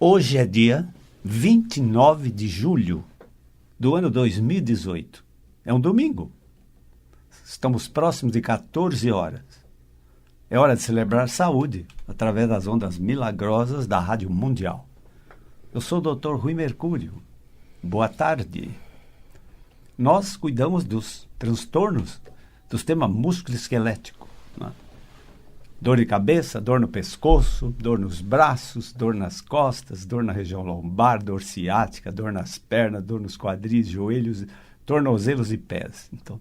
Hoje é dia 29 de julho do ano 2018. É um domingo. Estamos próximos de 14 horas. É hora de celebrar saúde através das ondas milagrosas da Rádio Mundial. Eu sou o Dr. Rui Mercúrio. Boa tarde. Nós cuidamos dos transtornos do sistema músculo-esquelético, né? Dor de cabeça, dor no pescoço, dor nos braços, dor nas costas, dor na região lombar, dor ciática, dor nas pernas, dor nos quadris, joelhos, tornozelos e pés. Então,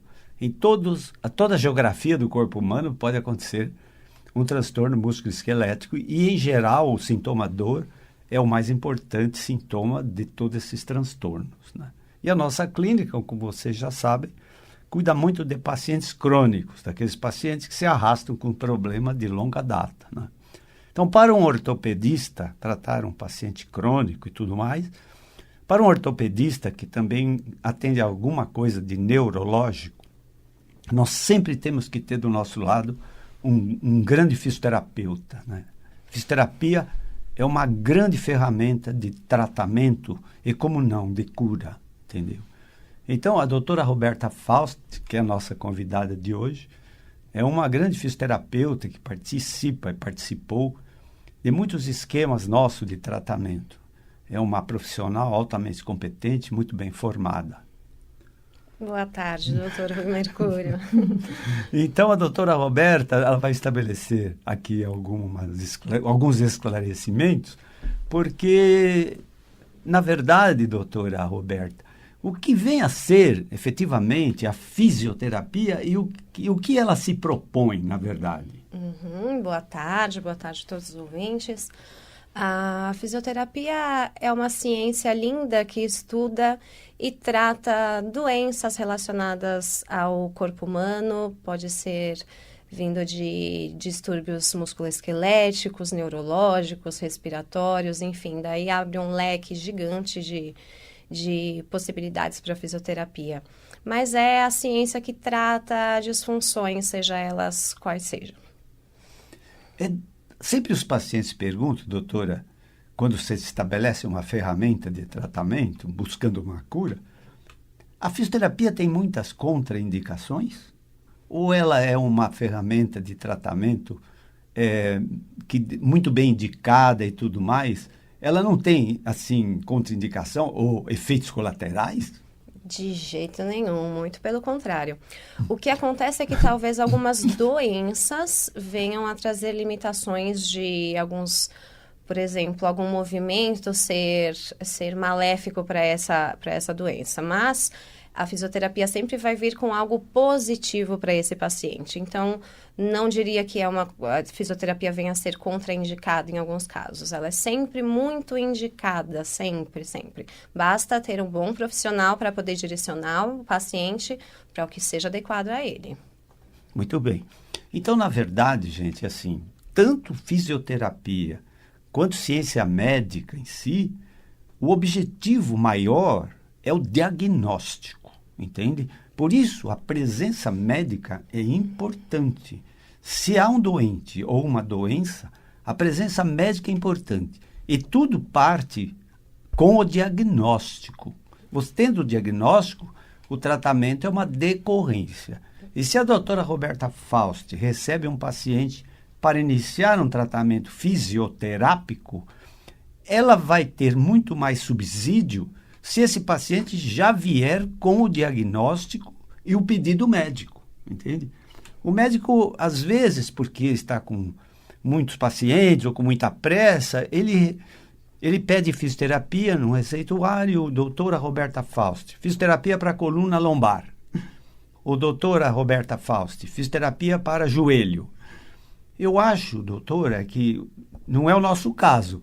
toda a geografia do corpo humano pode acontecer um transtorno músculo-esquelético e, em geral, o sintoma dor é o mais importante sintoma de todos esses transtornos, né? E a nossa clínica, como vocês já sabem, cuida muito de pacientes crônicos, daqueles pacientes que se arrastam com problema de longa data, né? Então, para um ortopedista, tratar um paciente crônico e tudo mais, para um ortopedista que também atende a alguma coisa de neurológico, nós sempre temos que ter do nosso lado um grande fisioterapeuta, né? Fisioterapia é uma grande ferramenta de tratamento e, como não, de cura, entendeu? Então, a doutora Roberta Faust, que é a nossa convidada de hoje, é uma grande fisioterapeuta que participou de muitos esquemas nossos de tratamento. É uma profissional altamente competente, muito bem formada. Boa tarde, doutor Rui Mercúrio. Então, a doutora Roberta, ela vai estabelecer aqui alguns esclarecimentos, porque, na verdade, doutora Roberta, o que vem a ser, efetivamente, a fisioterapia e o que ela se propõe, na verdade? Boa tarde a todos os ouvintes. A fisioterapia é uma ciência linda que estuda e trata doenças relacionadas ao corpo humano, pode ser vindo de distúrbios musculoesqueléticos, neurológicos, respiratórios, enfim, daí abre um leque gigante de possibilidades para a fisioterapia. Mas é a ciência que trata disfunções, seja elas quais sejam. Sempre os pacientes perguntam, doutora, quando você estabelece uma ferramenta de tratamento, buscando uma cura, a fisioterapia tem muitas contraindicações? Ou ela é uma ferramenta de tratamento muito bem indicada e tudo mais? Ela não tem, assim, contraindicação ou efeitos colaterais? De jeito nenhum, muito pelo contrário. O que acontece é que talvez algumas doenças venham a trazer limitações de alguns, por exemplo, algum movimento ser maléfico para essa doença, mas a fisioterapia sempre vai vir com algo positivo para esse paciente. Então, não diria que a fisioterapia venha a ser contraindicada em alguns casos. Ela é sempre muito indicada, sempre, sempre. Basta ter um bom profissional para poder direcionar o paciente para o que seja adequado a ele. Muito bem. Então, na verdade, gente, assim, tanto fisioterapia quanto ciência médica em si, o objetivo maior é o diagnóstico, entende? Por isso, a presença médica é importante. Se há um doente ou uma doença, a presença médica é importante. E tudo parte com o diagnóstico. Você tendo o diagnóstico, o tratamento é uma decorrência. E se a doutora Roberta Faust recebe um paciente para iniciar um tratamento fisioterápico, ela vai ter muito mais subsídio se esse paciente já vier com o diagnóstico e o pedido médico, entende? O médico, às vezes, porque está com muitos pacientes ou com muita pressa, ele pede fisioterapia no receituário, doutora Roberta Faust, fisioterapia para coluna lombar. Ou doutora Roberta Faust, fisioterapia para joelho. Eu acho, doutora, que não é o nosso caso,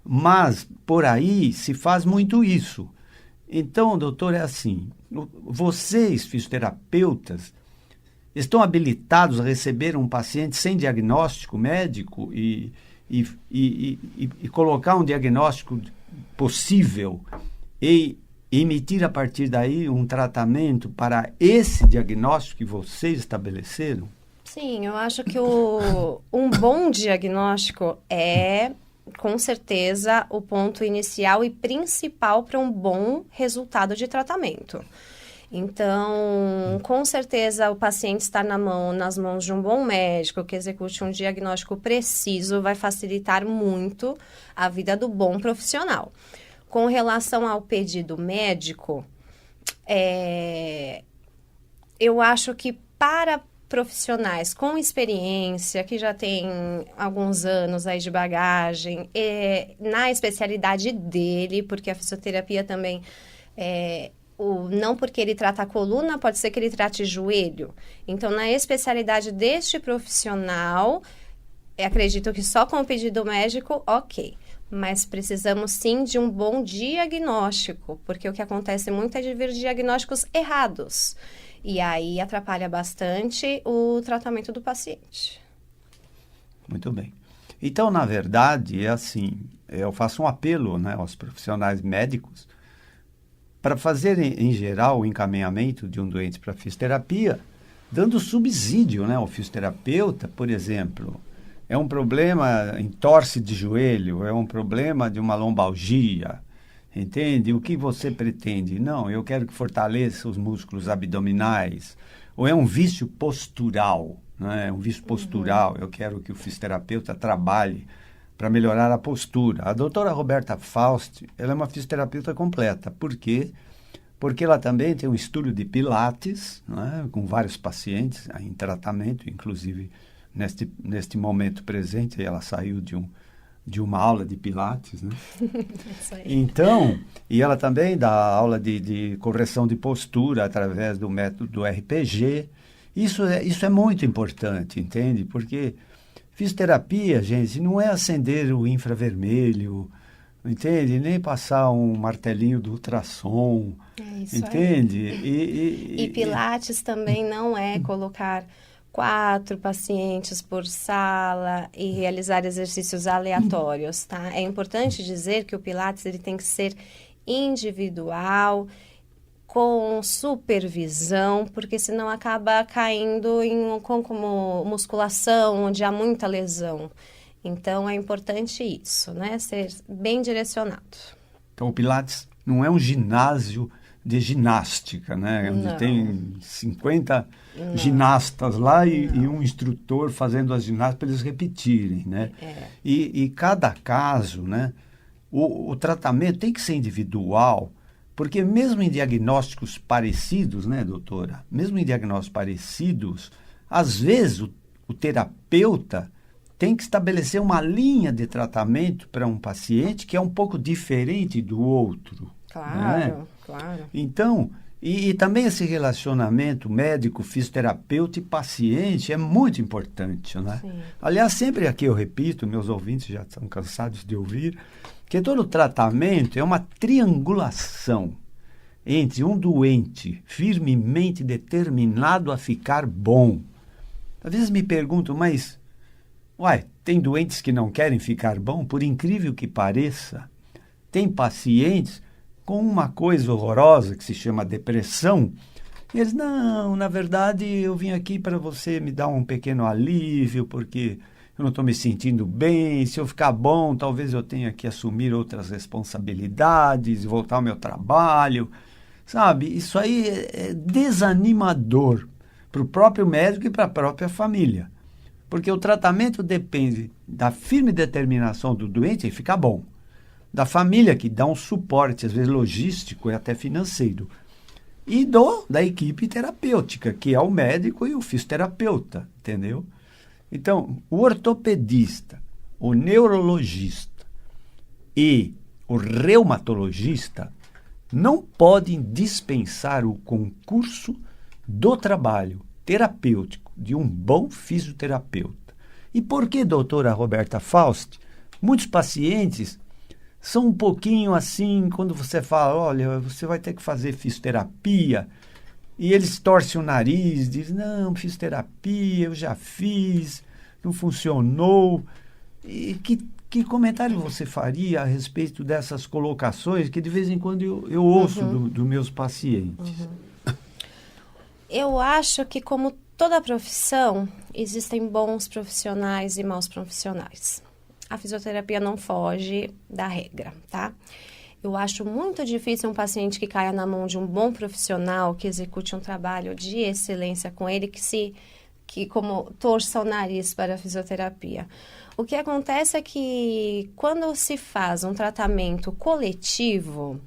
mas por aí se faz muito isso. Então, doutor, é assim, vocês, fisioterapeutas, estão habilitados a receber um paciente sem diagnóstico médico e colocar um diagnóstico possível e emitir a partir daí um tratamento para esse diagnóstico que vocês estabeleceram? Sim, eu acho que um bom diagnóstico é com certeza, o ponto inicial e principal para um bom resultado de tratamento. Então, com certeza, o paciente estar nas mãos de um bom médico que execute um diagnóstico preciso vai facilitar muito a vida do bom profissional. Com relação ao pedido médico, eu acho que para profissionais com experiência, que já têm alguns anos aí de bagagem, na especialidade dele, porque a fisioterapia também não porque ele trata a coluna, pode ser que ele trate joelho. Então, na especialidade deste profissional, acredito que só com o pedido médico, ok. Mas precisamos sim de um bom diagnóstico, porque o que acontece muito é de vir diagnósticos errados. E aí atrapalha bastante o tratamento do paciente. Muito bem. Então, na verdade, é assim, eu faço um apelo, né, aos profissionais médicos para fazerem, em geral, o encaminhamento de um doente para fisioterapia, dando subsídio, né, ao fisioterapeuta, por exemplo. É um problema em torce de joelho, é um problema de uma lombalgia, entende? O que você pretende? Não, eu quero que fortaleça os músculos abdominais. Ou é um vício postural, né? Um vício postural, eu quero que o fisioterapeuta trabalhe para melhorar a postura. A doutora Roberta Faust, ela é uma fisioterapeuta completa. Por quê? Porque ela também tem um estudo de pilates, né? Com vários pacientes em tratamento, inclusive neste momento presente, ela saiu de uma aula de pilates, né? Então, e ela também dá aula de correção de postura através do método do RPG. Isso é muito importante, entende? Porque fisioterapia, gente, não é acender o infravermelho, entende? Nem passar um martelinho do ultrassom, entende? E pilates também não é colocar 4 pacientes por sala e realizar exercícios aleatórios, tá? É importante dizer que o Pilates ele tem que ser individual, com supervisão, porque senão acaba caindo como musculação, onde há muita lesão. Então, é importante isso, né? Ser bem direcionado. Então, o Pilates não é um ginásio de ginástica, né? Onde tem 50 ginastas lá e um instrutor fazendo as ginásticas para eles repetirem, né? E cada caso, né? O tratamento tem que ser individual, porque mesmo em diagnósticos parecidos, né, doutora? Mesmo em diagnósticos parecidos, às vezes o terapeuta tem que estabelecer uma linha de tratamento para um paciente que é um pouco diferente do outro. Claro, né? Claro. Então, e também esse relacionamento médico, fisioterapeuta e paciente é muito importante, né? Sim. Aliás, sempre aqui eu repito, meus ouvintes já estão cansados de ouvir, que todo tratamento é uma triangulação entre um doente firmemente determinado a ficar bom. Às vezes me perguntam, mas, tem doentes que não querem ficar bom? Por incrível que pareça, tem pacientes com uma coisa horrorosa que se chama depressão. E eles, não, na verdade eu vim aqui para você me dar um pequeno alívio, porque eu não estou me sentindo bem, se eu ficar bom, talvez eu tenha que assumir outras responsabilidades, voltar ao meu trabalho, sabe? Isso aí é desanimador para o próprio médico e para a própria família, porque o tratamento depende da firme determinação do doente em ficar bom, da família que dá um suporte, às vezes logístico e até financeiro, e da equipe terapêutica, que é o médico e o fisioterapeuta, entendeu? Então, o ortopedista, o neurologista e o reumatologista não podem dispensar o concurso do trabalho terapêutico de um bom fisioterapeuta. E por que, doutora Roberta Faust? Muitos pacientes são um pouquinho assim, quando você fala, olha, você vai ter que fazer fisioterapia, e eles torcem o nariz, dizem, não, fisioterapia, eu já fiz, não funcionou. E que comentário você faria a respeito dessas colocações que de vez em quando eu ouço dos meus pacientes? Eu acho que, como toda profissão, existem bons profissionais e maus profissionais. a fisioterapia não foge da regra, tá? Eu acho muito difícil um paciente que caia na mão de um bom profissional, que execute um trabalho de excelência com ele, que como torça o nariz para a fisioterapia. O que acontece é que quando se faz um tratamento coletivo,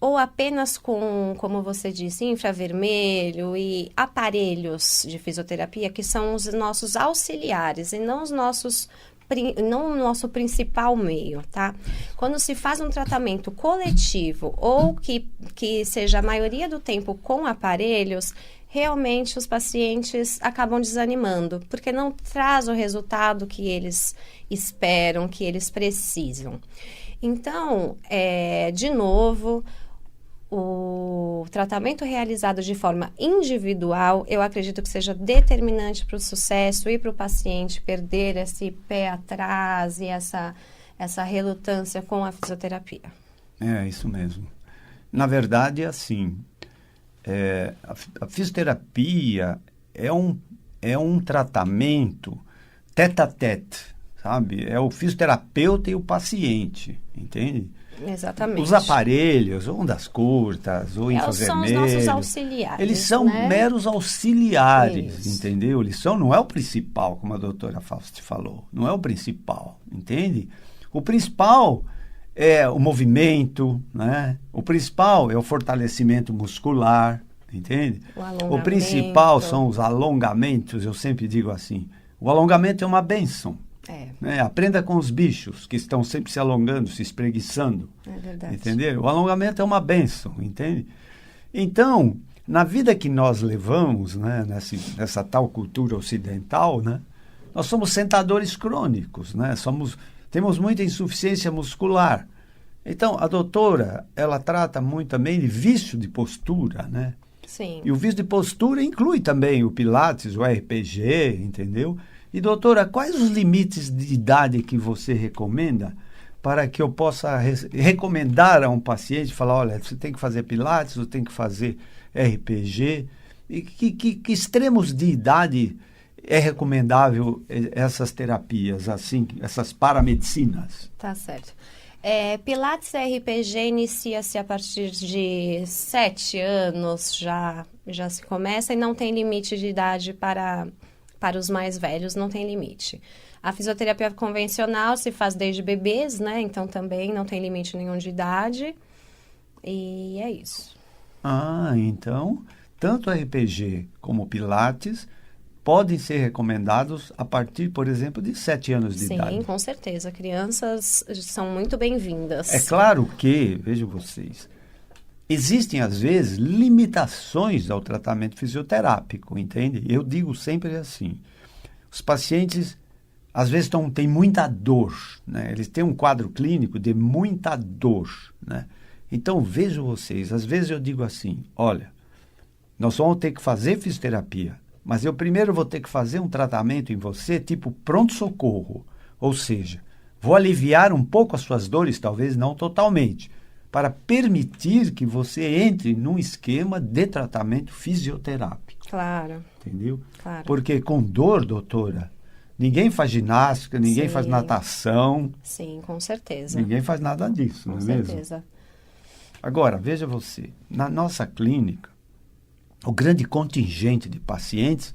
ou apenas com, como você disse, infravermelho e aparelhos de fisioterapia, que são os nossos auxiliares e não o nosso principal meio, tá? Quando se faz um tratamento coletivo ou que seja a maioria do tempo com aparelhos, realmente os pacientes acabam desanimando, porque não traz o resultado que eles esperam, que eles precisam. Então, de novo, o tratamento realizado de forma individual, eu acredito que seja determinante para o sucesso e para o paciente perder esse pé atrás e essa relutância com a fisioterapia. É, isso mesmo. Na verdade, assim, a fisioterapia é um tratamento tete-a-tete, sabe? É o fisioterapeuta e o paciente, entende? Exatamente. Os aparelhos, ondas curtas, ou infravermelho, são os nossos auxiliares. Eles são meros auxiliares, entendeu? Não é o principal, como a doutora Fausti falou. Não é o principal, entende? O principal é o movimento, né? O principal é o fortalecimento muscular, entende? O principal são os alongamentos, eu sempre digo assim. O alongamento é uma bênção. Né? Aprenda com os bichos que estão sempre se alongando, se espreguiçando. É verdade. Entendeu? O alongamento é uma bênção, entende? Então, na vida que nós levamos, né, nessa tal cultura ocidental, né, nós somos sentadores crônicos, né? Temos muita insuficiência muscular. Então, a doutora, ela trata muito também de vício de postura, né? Sim. E o vício de postura inclui também o Pilates, o RPG, entendeu? E, doutora, quais os limites de idade que você recomenda para que eu possa recomendar a um paciente, falar, olha, você tem que fazer Pilates, você tem que fazer RPG, e que extremos de idade é recomendável essas terapias, assim, essas paramedicinas? Tá certo. Pilates RPG inicia-se a partir de 7 anos, já se começa, e não tem limite de idade para os mais velhos, não tem limite. A fisioterapia convencional se faz desde bebês, né? Então também não tem limite nenhum de idade. E é isso. Então, tanto RPG como Pilates podem ser recomendados a partir, por exemplo, de 7 anos de idade. Sim, com certeza. Crianças são muito bem-vindas. É claro que, vejam vocês, existem, às vezes, limitações ao tratamento fisioterápico, entende? Eu digo sempre assim, os pacientes, às vezes, têm muita dor, né? Eles têm um quadro clínico de muita dor, né? Então, vejam vocês, às vezes eu digo assim, olha, nós vamos ter que fazer fisioterapia, mas eu primeiro vou ter que fazer um tratamento em você tipo pronto-socorro, ou seja, vou aliviar um pouco as suas dores, talvez não totalmente, para permitir que você entre num esquema de tratamento fisioterápico. Claro. Entendeu? Claro. Porque com dor, doutora, ninguém faz ginástica, ninguém faz natação. Sim, com certeza. Ninguém faz nada disso, não é mesmo? Com certeza. Agora, veja você, na nossa clínica, o grande contingente de pacientes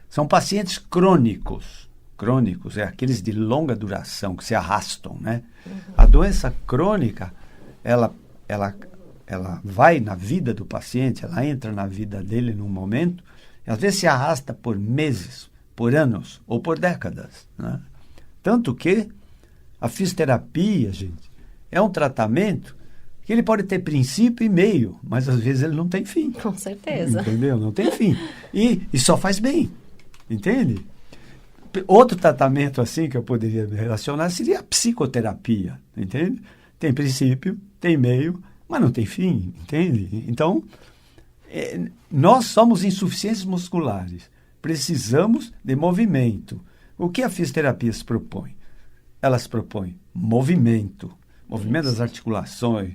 são pacientes crônicos. Crônicos é aqueles de longa duração, que se arrastam, né? Uhum. A doença crônica, ela vai na vida do paciente, ela entra na vida dele num momento, e às vezes se arrasta por meses, por anos ou por décadas, né? Tanto que a fisioterapia, gente, é um tratamento que ele pode ter princípio e meio, mas às vezes ele não tem fim. Com certeza. Entendeu? Não tem fim. E só faz bem, entende? Outro tratamento assim que eu poderia me relacionar seria a psicoterapia, entende? Tem princípio, tem meio, mas não tem fim, entende? Então, nós somos insuficientes musculares, precisamos de movimento. O que a fisioterapia se propõe? Ela se propõe movimento das articulações,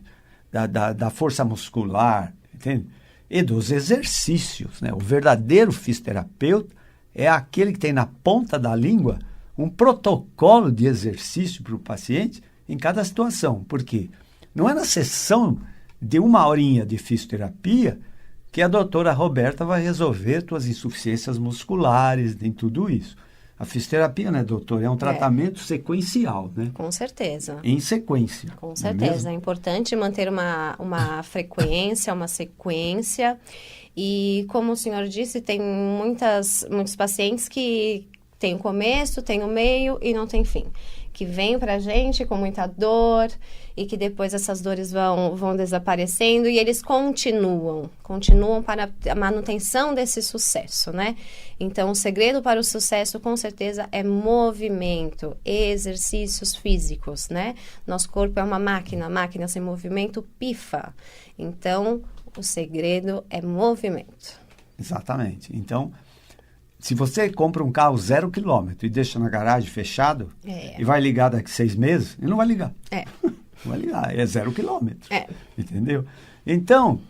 da força muscular, entende? E dos exercícios, né? O verdadeiro fisioterapeuta é aquele que tem na ponta da língua um protocolo de exercício para o paciente em cada situação. Por quê? Não é na sessão de 1 horinha de fisioterapia que a doutora Roberta vai resolver tuas insuficiências musculares, em tudo isso. A fisioterapia, né, doutor, é um tratamento sequencial, né? Com certeza. Em sequência. Com certeza. É importante manter uma frequência, uma sequência. E, como o senhor disse, tem muitos pacientes que tem o começo, tem o meio e não tem fim. Que vem pra gente com muita dor e que depois essas dores vão desaparecendo e eles continuam para a manutenção desse sucesso, né? Então, o segredo para o sucesso, com certeza, é movimento, exercícios físicos, né? Nosso corpo é uma máquina, máquina sem movimento pifa. Então, o segredo é movimento. Exatamente. Então, se você compra um carro 0 quilômetro e deixa na garagem fechado e vai ligar daqui 6 meses, ele não vai ligar. Não vai ligar, é 0 quilômetro. Entendeu? Então,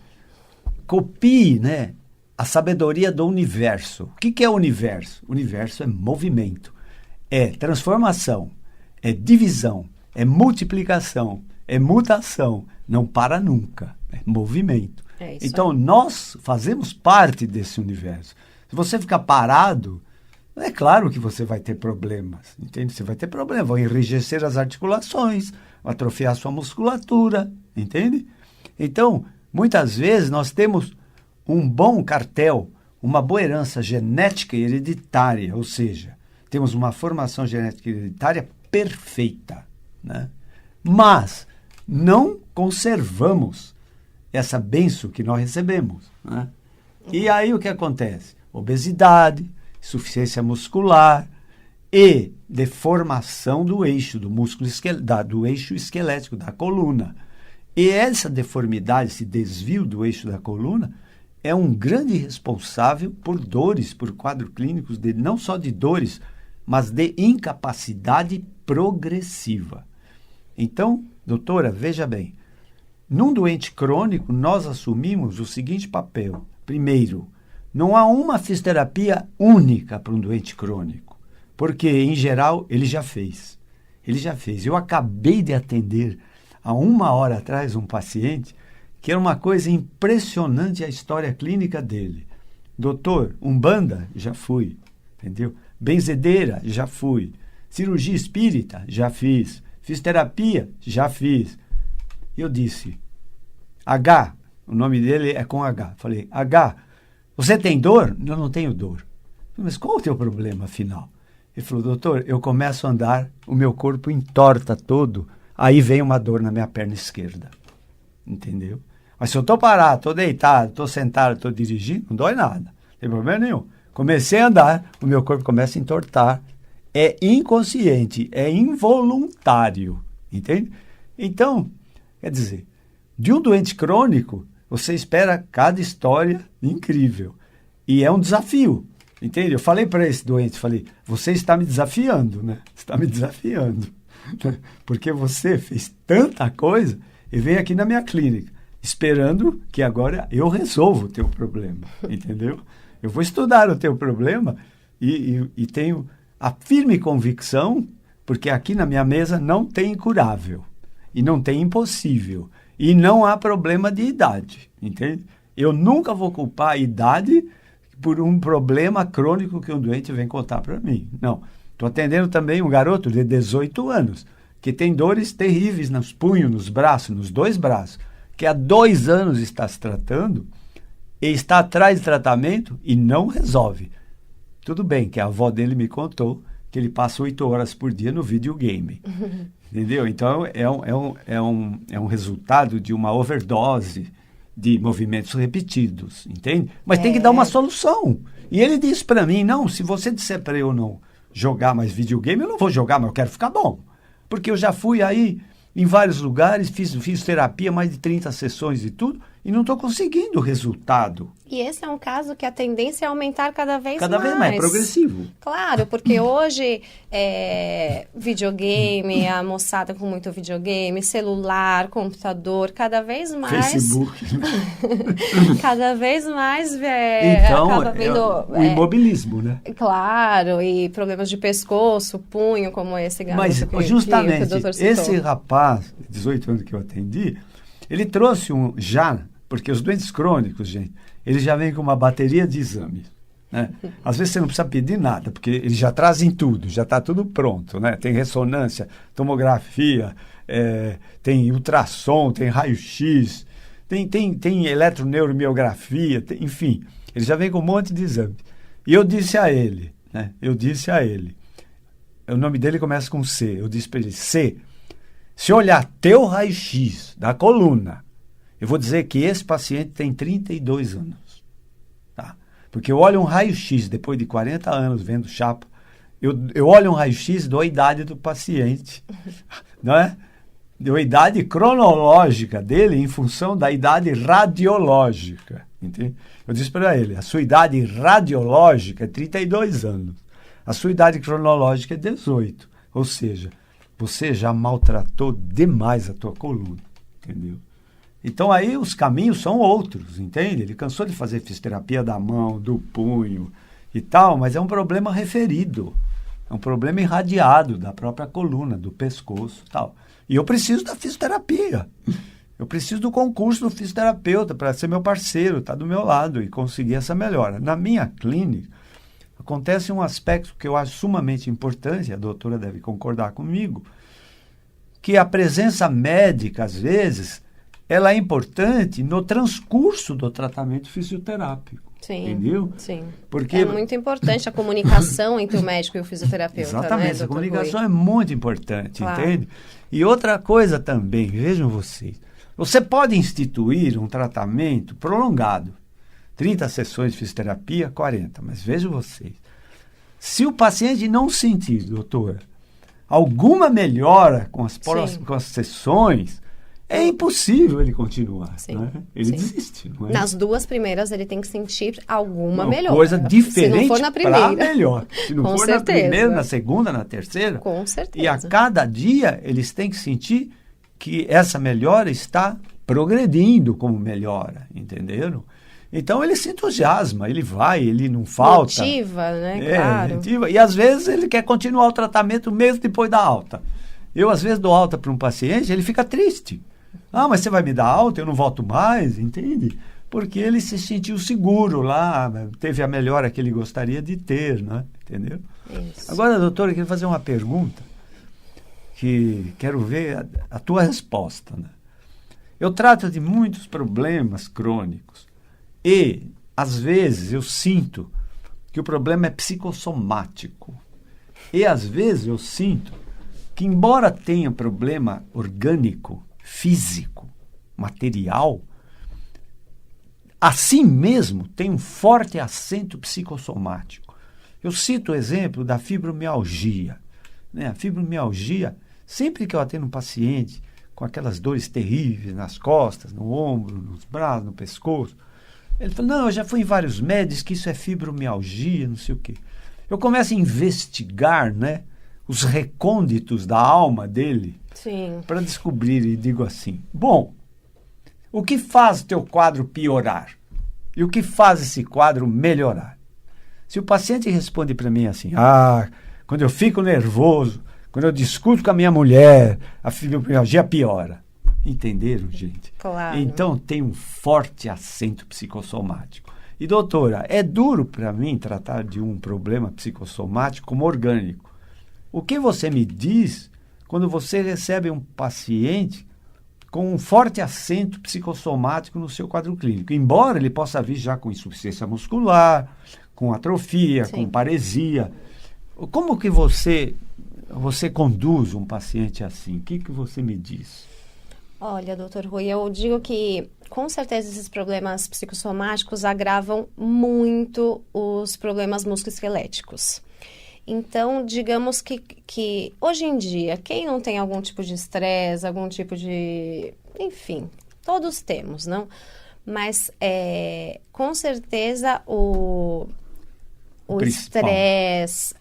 copie, né, a sabedoria do universo. O que é o universo? O universo é movimento, é transformação, é divisão, é multiplicação, é mutação. Não para nunca, é movimento. Então, nós fazemos parte desse universo. Se você ficar parado, é claro que você vai ter problemas, entende? Você vai ter problemas, vão enrijecer as articulações, atrofiar sua musculatura, entende? Então, muitas vezes nós temos um bom cartel, uma boa herança genética e hereditária, ou seja, temos uma formação genética e hereditária perfeita, né? Mas não conservamos essa bênção que nós recebemos, né? E aí o que acontece? Obesidade, insuficiência muscular e deformação do eixo, do músculo do eixo esquelético, da coluna. E essa deformidade, esse desvio do eixo da coluna, é um grande responsável por dores, por quadros clínicos, não só de dores, mas de incapacidade progressiva. Então, doutora, veja bem, num doente crônico, nós assumimos o seguinte papel. Primeiro, não há uma fisioterapia única para um doente crônico, porque, em geral, ele já fez. Eu acabei de atender, há 1 hora atrás, um paciente que era uma coisa impressionante a história clínica dele. Doutor, Umbanda? Já fui, entendeu? Benzedeira? Já fui. Cirurgia espírita? Já fiz. Fisioterapia? Já fiz. Eu disse, H, o nome dele é com H. Falei, H, você tem dor? Eu não tenho dor. Mas qual é o teu problema, afinal? Ele falou, doutor, eu começo a andar, o meu corpo entorta todo, aí vem uma dor na minha perna esquerda. Entendeu? Mas se eu estou parado, estou deitado, estou sentado, estou dirigindo, não dói nada. Não tem problema nenhum. Comecei a andar, o meu corpo começa a entortar. É inconsciente, é involuntário. Entende? Então, quer dizer, de um doente crônico, você espera cada história incrível. E é um desafio, entende? Eu falei para esse doente, você está me desafiando, né? Está me desafiando. Porque você fez tanta coisa e veio aqui na minha clínica, esperando que agora eu resolva o teu problema, entendeu? Eu vou estudar o teu problema e tenho a firme convicção, porque aqui na minha mesa não tem incurável e não tem impossível. E não há problema de idade, entende? Eu nunca vou culpar a idade por um problema crônico que um doente vem contar para mim. Não. Estou atendendo também um garoto de 18 anos, que tem dores terríveis nos punhos, nos braços, nos 2 braços, que há 2 anos está se tratando e está atrás de tratamento e não resolve. Tudo bem que a avó dele me contou que ele passa 8 horas por dia no videogame. Entendeu? Então, é um resultado de uma overdose de movimentos repetidos, entende? Mas tem que dar uma solução. E ele disse para mim, não, se você disser para eu não jogar mais videogame, eu não vou jogar, mas eu quero ficar bom. Porque eu já fui aí em vários lugares, fiz terapia, mais de 30 sessões e tudo, e não estou conseguindo o resultado. E esse é um caso que a tendência é aumentar cada vez mais. Cada vez mais, é progressivo. Claro, porque hoje videogame, a moçada com muito videogame, celular, computador, cada vez mais... Facebook. Cada vez mais então, acaba vendo... o imobilismo, né? Claro, e problemas de pescoço, punho, como esse garoto Mas justamente, que o doutor citou. esse rapaz, 18 anos que eu atendi, ele trouxe porque os doentes crônicos, gente, eles já vêm com uma bateria de exames, né? Às vezes você não precisa pedir nada, porque eles já trazem tudo, já está tudo pronto, né? Tem ressonância, tomografia, tem ultrassom, tem raio-x, tem eletroneuromiografia, enfim, eles já vêm com um monte de exames. E eu disse a ele, o nome dele começa com C, eu disse para ele, C, se olhar teu raio-x da coluna, eu vou dizer que esse paciente tem 32 anos. Tá? Porque eu olho um raio-x depois de 40 anos vendo chapa, eu olho um raio-x e dou a idade do paciente. Não é? Dou a idade cronológica dele em função da idade radiológica. Entende? Eu disse para ele, a sua idade radiológica é 32 anos. A sua idade cronológica é 18. Ou seja, você já maltratou demais a tua coluna. Entendeu? Então aí os caminhos são outros, entende? Ele cansou de fazer fisioterapia da mão, do punho e tal, mas é um problema referido. É um problema irradiado da própria coluna, do pescoço e tal. E eu preciso da fisioterapia. Eu preciso do concurso do fisioterapeuta para ser meu parceiro, estar do meu lado e conseguir essa melhora. Na minha clínica, acontece um aspecto que eu acho sumamente importante, a doutora deve concordar comigo, que a presença médica, às vezes, ela é importante no transcurso do tratamento fisioterápico. Sim, entendeu? Sim. Porque... É muito importante a comunicação entre o médico e o fisioterapeuta. Exatamente, né, a comunicação Rui? é muito importante, Claro. entende? E outra coisa também, vejam vocês, você pode instituir um tratamento prolongado, 30 sessões de fisioterapia, 40, mas vejam vocês, se o paciente não sentir, doutora, alguma melhora com as sessões, é impossível ele continuar. Sim, né? Ele desiste. Não é? Nas duas primeiras, ele tem que sentir alguma Uma melhora. coisa diferente Se não for na primeira. melhor. Se não Com for certeza. na primeira, na segunda, na terceira. Com certeza. E a cada dia, eles têm que sentir que essa melhora está progredindo como melhora. Entenderam? Então, ele se entusiasma, ele vai, ele não falta. Motiva, né? Claro. Motiva. E, às vezes, ele quer continuar o tratamento mesmo depois da alta. Eu, às vezes, dou alta para um paciente, ele fica triste. Ah, mas você vai me dar alta, eu não volto mais, entende? Porque ele se sentiu seguro lá, teve a melhora que ele gostaria de ter, né? Entendeu? Isso. Agora, doutora, eu queria fazer uma pergunta que quero ver a tua resposta, né? Eu trato de muitos problemas crônicos e, às vezes, eu sinto que o problema é psicossomático. E, às vezes, eu sinto que, embora tenha problema orgânico, físico, material, assim mesmo tem um forte acento psicossomático. Eu cito o exemplo da fibromialgia. Né? A fibromialgia, sempre que eu atendo um paciente com aquelas dores terríveis nas costas, no ombro, nos braços, no pescoço, ele fala, não, eu já fui em vários médicos que isso é fibromialgia, não sei o quê. Eu começo a investigar, né, os recônditos da alma dele, para descobrir, e digo assim, bom, o que faz o teu quadro piorar? E o que faz esse quadro melhorar? Se o paciente responde para mim assim, quando eu fico nervoso, quando eu discuto com a minha mulher, a fibromialgia piora. Entenderam, gente? Claro. Então tem um forte acento psicossomático. E, doutora, é duro para mim tratar de um problema psicossomático como orgânico. O que você me diz quando você recebe um paciente com um forte acento psicossomático no seu quadro clínico? Embora ele possa vir já com insuficiência muscular, com atrofia, com paresia. Como que você conduz um paciente assim? O que você me diz? Olha, doutor Rui, eu digo que, com certeza, esses problemas psicossomáticos agravam muito os problemas musculoesqueléticos. Então, digamos que hoje em dia, quem não tem algum tipo de estresse, algum tipo de... Enfim, todos temos, não? Mas, com certeza, o principal. estresse,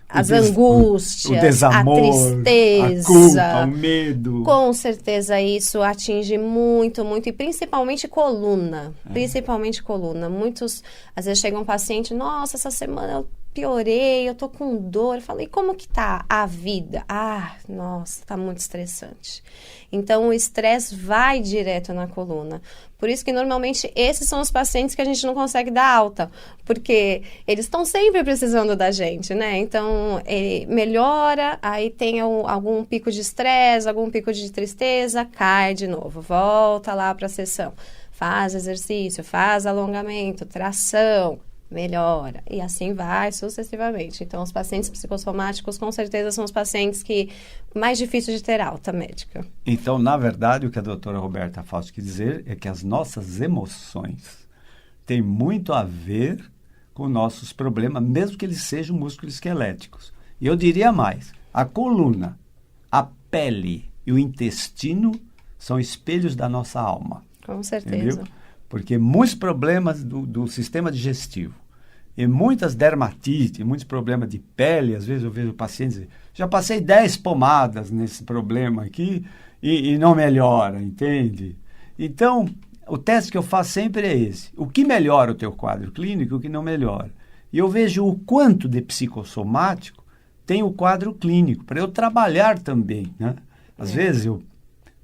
as O angústias, desamor, a tristeza, a culpa, o medo. com certeza isso atinge muito, muito, e principalmente coluna. Principalmente coluna. Muitos, às vezes chega um paciente, nossa, essa semana eu piorei, eu tô com dor. Eu falei, como que tá a vida? Ah, nossa, tá muito estressante. Então, o estresse vai direto na coluna. Por isso que, normalmente, esses são os pacientes que a gente não consegue dar alta, porque eles estão sempre precisando da gente, né? Então, melhora, aí tem algum pico de estresse, algum pico de tristeza, cai de novo, volta lá para a sessão. Faz exercício, faz alongamento, tração, melhora. E assim vai sucessivamente. Então, os pacientes psicossomáticos, com certeza, são os pacientes que mais difícil de ter alta médica. Então, na verdade, o que a doutora Roberta Fausto quis dizer é que as nossas emoções têm muito a ver com nossos problemas, mesmo que eles sejam musculoesqueléticos. E eu diria mais, a coluna, a pele e o intestino são espelhos da nossa alma. Com certeza. Entendeu? Porque muitos problemas do sistema digestivo e muitas dermatites, muitos problemas de pele, às vezes eu vejo pacientes dizer, já passei 10 pomadas nesse problema aqui e não melhora, entende? Então, o teste que eu faço sempre é esse. O que melhora o teu quadro clínico e o que não melhora. E eu vejo o quanto de psicossomático tem o quadro clínico, para eu trabalhar também, né? Às vezes eu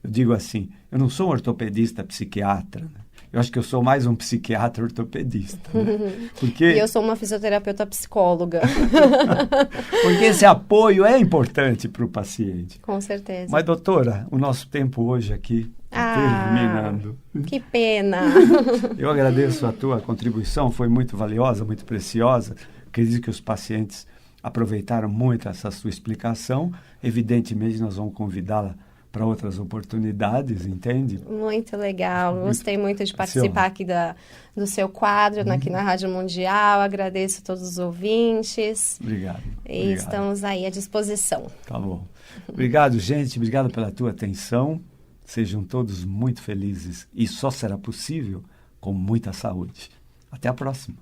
digo assim, eu não sou um ortopedista psiquiatra, né? Eu acho que eu sou mais um psiquiatra ortopedista. Né? Porque... E eu sou uma fisioterapeuta psicóloga. Porque esse apoio é importante para o paciente. Com certeza. Mas, doutora, o nosso tempo hoje aqui está terminando. Que pena! Eu agradeço a tua contribuição, foi muito valiosa, muito preciosa. Acredito que os pacientes aproveitaram muito essa sua explicação. Evidentemente, nós vamos convidá-la para outras oportunidades, entende? Muito legal. Gostei muito de participar aqui do seu quadro, aqui na Rádio Mundial. Agradeço a todos os ouvintes. Obrigado. E estamos aí à disposição. Tá bom. Obrigado, gente. Obrigado pela tua atenção. Sejam todos muito felizes. E só será possível com muita saúde. Até a próxima.